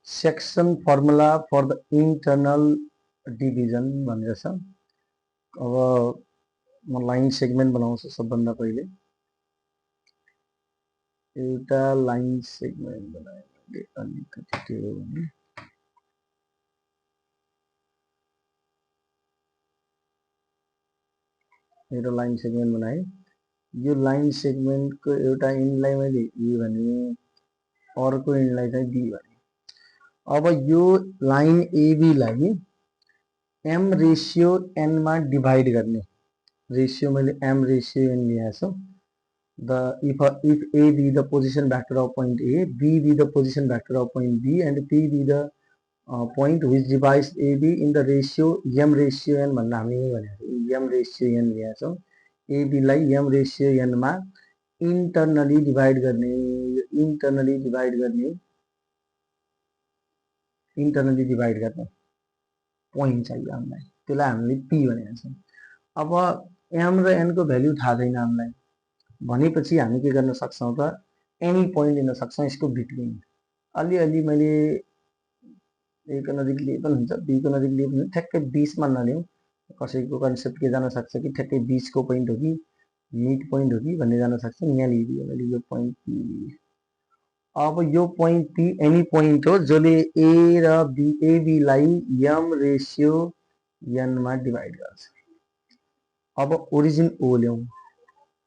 Section formula for the internal division भनेर छ। अब म लाइन सेगमेन्ट बनाउँछु सबभन्दा पहिले। एउटा लाइन सेगमेन्ट बनाएँ मैले, अलिकति के हो भने मेरो लाइन सेगमेन्ट बनाएँ। यो लाइन सेगमेन्टको एउटा इन्डलाई मैले ए भने, अर्को इन्डलाई चाहिँ बी भने। अब यो लाइन एबीलाई एम रेसियो एनमा डिभाइड गर्ने, रेसियो मैले एम रेसियो एन लिएको छु। if A be the position vector of point A, B be the position vector of point B, and P be the point which divides AB in the ratio M ratio N भन्दा हामीले भनेको M ratio N लिएको छौँ। AB लाई M ratio N मा internally divide गर्ने, internally divide गर्ने point चाहियो हामीलाई, त्यसलाई हामीले P भनेका छौँ। अब M र N को भ्यालु थाहा छैन हामीलाई भनेपछि हामी के गर्न सक्छौँ त, एनी पोइन्ट लिन सक्छौँ यसको बिट्विन। अलिअलि मैले ए को नजिक लिए पनि हुन्छ, बी को नजिक लिए पनि हुन्छ, ठ्याक्कै 20 मा नलिउँ। कसैको कन्सेप्ट के जान सक्छ कि ठ्याक्कै 20 को पोइन्ट हो कि मिड पोइन्ट हो कि भन्ने जान सक्छ। यहाँ लिइदियो मैले यो पोइन्ट पी। अब यो पोइन्ट पी एनी पोइन्ट हो जसले ए र बी, एबी लाई एम रेसियो एन मा डिभाइड गर्छ। अब ओरिजिन ओ ल्याउँ।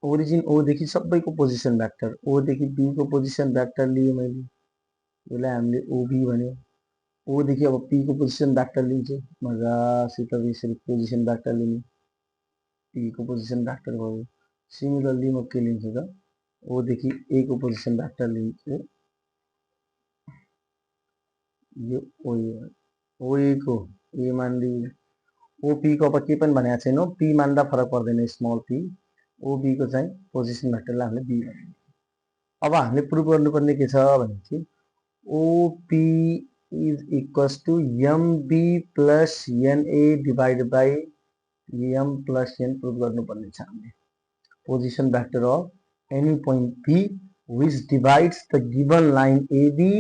ओरिजिन ओ देखि सबैको पोजिसन भ्याक्टर, ओ देखि बी को पोजिसन भ्याक्टर लिए मैले, यसलाई हामीले ओबी भन्यो। ओ देखि अब पी को पोजिसन भ्याक्टर लिन्छु, मजासित यसरी पोजिसन भ्याक्टर लिने, पी को पोजिसन भ्याक्टर भयो। सिमिलरली म के लिन्छु त, ओ देखि ए को पोजिसन भ्याक्टर लिन्छु, यो ओए को ए मानिदियो। ओपी को अब के पनि भनेको छैन, पी मान्दा फरक पर्दैन, स्मल पी। ओबी को चाहिँ पोजिसन भ्याक्टरलाई हामीले बी भन्ने। अब हामीले प्रुभ गर्नुपर्ने के छ भनेपछि OP is equals to MB plus NA divide by M plus N prove गर्नुपर्ने छ हामीले। Position vector of any point P which divides the given line AB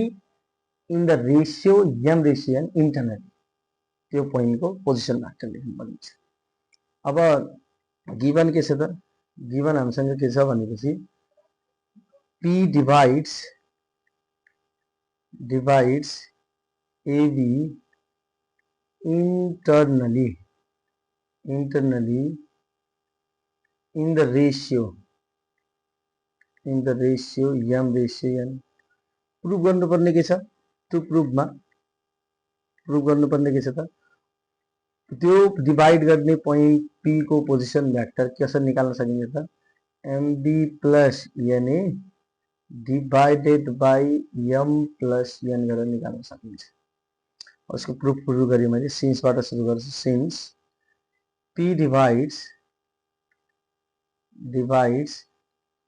in the ratio M ratio N internally, त्यो पोइन्टको position vector लेख्नुपर्ने छ। अब given के छ त, गिभन हामीसँग के छ भनेपछि P divides AB internally in the ratio M ratio N। Prove गर्नुपर्ने के छ, त्यो प्रुभमा प्रुभ गर्नुपर्ने के छ त, त्यो डिभाइड गर्ने पोइन्ट P को पोजिसन भ्याक्टर कसरी निकाल्न सकिन्छ त, MB plus NA divided by M plus N गरेर निकाल्न सकिन्छ। उसको प्रुफ सुरु गरेँ मैले, सिन्सबाट सुरु गर्छु। Since P divides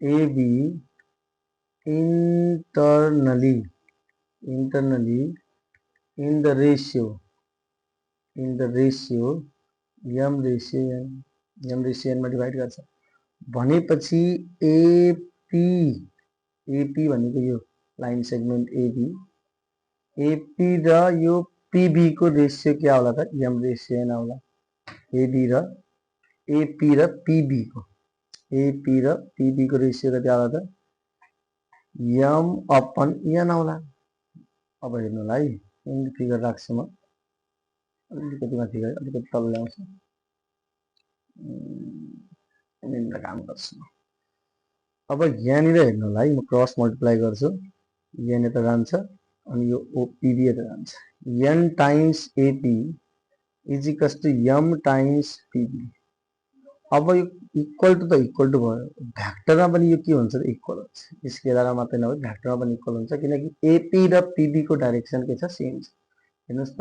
AB internally in the ratio M ratio N मा डिभाइड गर्छ भनेपछि एपी भनेको यो लाइन सेगमेन्ट एपी र यो पीबी को रेसियो क्या होला त, एम रेसियो एन होला। एपी र पीबी को रेसियो कति होला त, एम अपन एन होला। अब हेर्नुलाई फिगर राख्छु म, अलिकति माथि गएर अलिकति तल ल्याउँछु, काम गर्छु। अब यहाँनिर हेर्नुलाई म क्रस मल्टिप्लाई गर्छु, एन यता जान्छ अनि यो ओपीबी यता जान्छ। N times AP is equals to M times PB. अब यो इक्वल टु त इक्वल टु भयो, भ्याक्टरमा पनि यो के हुन्छ त इक्वल हुन्छ। स्केलरमा मात्रै नभए भ्याक्टरमा पनि इक्वल हुन्छ, किनकि एपी र पीबी को डाइरेक्सन के छ, सेम छ। हेर्नुहोस् त,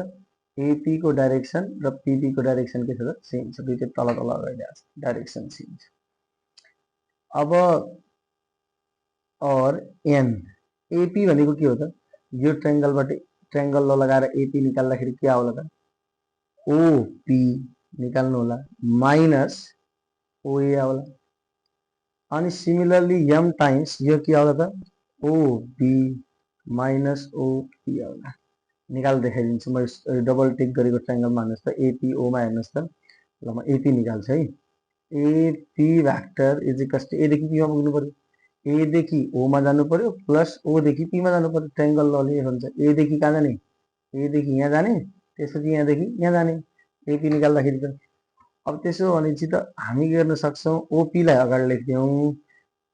एपी को डाइरेक्सन र पीबी को डाइरेक्सन के छ त, सेम छ। दुईटै तल तल गइरहेको छ, डाइरेक्सन सेम छ। अब और एन, एपी भनेको के हो त, यो ट्रायंगलबाट ट्रायंगल लगाएर एपी निकाल्दाखेरि के होला त, ओपी निकाल्नु होला माइनस ओए होला। अनि सिमिलरली एम टाइम्स यो के होला त, ओबी माइनस ओपी होला। निकाल देखाइदिन्छु म डबल टिक गरेको ट्रायंगलमा हेर्नुहोस् त एपीओ मा हेर्नुहोस् त ल म एपी निकाल्छु है AP vector is equals to A देखि पी मा पुग्नु पर्यो ए देखि ओ मा जानु पर्यो प्लस ओ देखि पी मा जानु पर्यो ट्रायंगल लले हुन्छ ए देखि कहाँ जाने ए देखि यहाँ जाने त्यसपछि यहाँ देखि यहाँ जाने एपी निकाल्दाखेरि त अब त्यसो भनेपछि त हामी के गर्न सक्छौं ओपी लाई अगाडि लेख्दियौं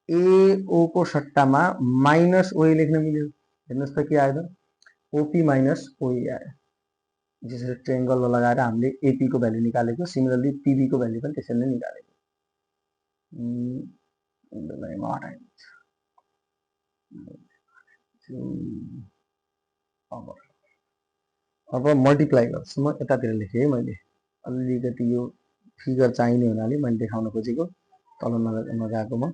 एओ को सट्टामा माइनस ओए लेख्न मिल्यो हेर्नुहोस् त के आयो त ओपी माइनस ओए आयो जसरी ट्रायंगल लगाएर हामीले एपी को भ्यालु निकालेको सिमिलरली पीबी को भ्यालु पनि त्यसरी नै निकालेको अब मल्टिप्लाई गर्छु म यतातिर लेखेँ है मैले अलिकति यो फिगर चाहिने हुनाले मैले देखाउन खोजेको तल नगएको म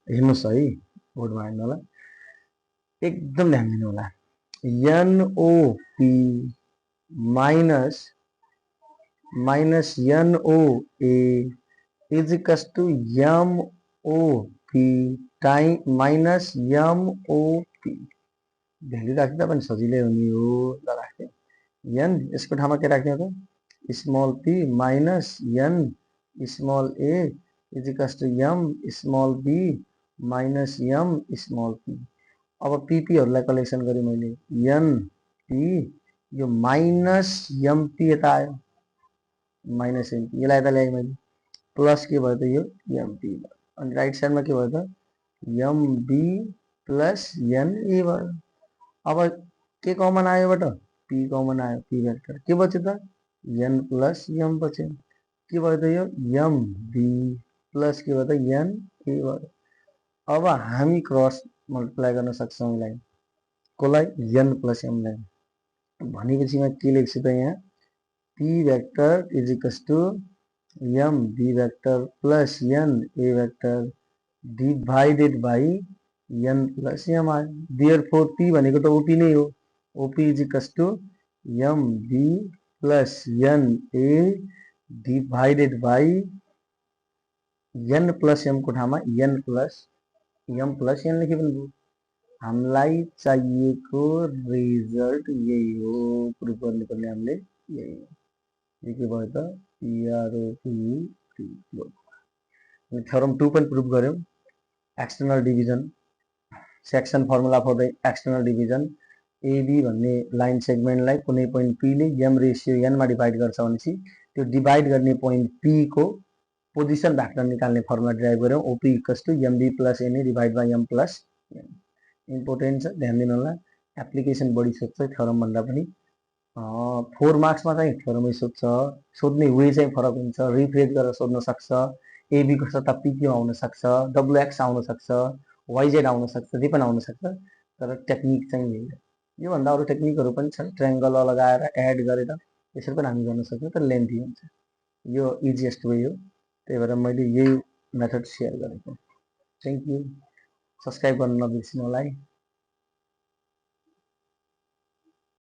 हेर्नुहोस् है बोर्डमा हेर्नु होला एकदम ध्यान दिनु होला NOP minus NOA is equals to MOP time minus MOP value राख्दा पनि सजिलै हुने हो ल राख्यो एन यसको ठाउँमा के राख्ने हो त small P minus N small A is equals to M small B minus M small P अब पीपीहरूलाई कलेक्सन गरेँ मैले एन पी यो माइनस एमपी यता आयो माइनस एमपी यसलाई यता ल्याएँ मैले प्लस के भयो त यो एमपी अनि राइट साइडमा के भयो त एमबी प्लस एनए भयो अब के कमन आयोबाट पी कमन आयो पी भेक्टर के बच्यो त एन प्लस एम बच्यो के भयो त यो एम बी प्लस के भयो त एन ए भयो अब हामी क्रस मल्टिप्लाई गर्न सक्छौं यसलाई कोलाई एन प्लस एम लाई भनेपछि म के लेख्छु त यहाँ P vector is equals to M B vector plus N A vector divided by N plus M आयो देयरफोर पी भनेको त ओपी नै हो OP is equals to M B plus N A divided by N plus M को ठाउँमा an plus an लेखे पनि भयो हामीलाई चाहिएको रिजल्ट यही हो प्रुफ गर्नुपर्ने हामीले यही हो के भयो त पीआरओपी थ्योरम 2 पनि प्रुफ गर्यौं external division section formula for the external division AB भन्ने लाइन सेगमेन्टलाई कुनै पोइन्ट पी ले एम रेशियो एन मा डिभाइड गर्छ भनेपछि त्यो डिभाइड गर्ने पोइन्ट पी को पोजिसन भ्याक्टर निकाल्ने फर्मुला ड्राइभ गर्यौं OP equals to MB plus NA divide by M plus N important छ ध्यान दिनु होला एप्लिकेसन बढी सोध्छ थ्योरम भन्दा पनि 4 मार्क्समा चाहिँ थ्योरमै सोध्छ सोध्ने वे चाहिँ फरक हुन्छ रिफ्रेश गरेर सोध्न सक्छ एबी को सट्टा पीक्यू आउन सक्छ डब्लुएक्स आउन सक्छ वाइजेड आउन सक्छ जे पनि आउन सक्छ तर टेक्निक चाहिँ यही हो यो भन्दा अरु टेक्निकहरु पनि छन् ट्रायंगल लगाएर एड गरेर यसरी पनि हामी गर्न सक्छौं तर लेन्थी हुन्छ यो इजिएस्ट वे हो त्यही भएर मैले यही मेथड शेयर गरेको थ्यांक यू सब्स्क्राइब गर्न नबिर्सिनु होला है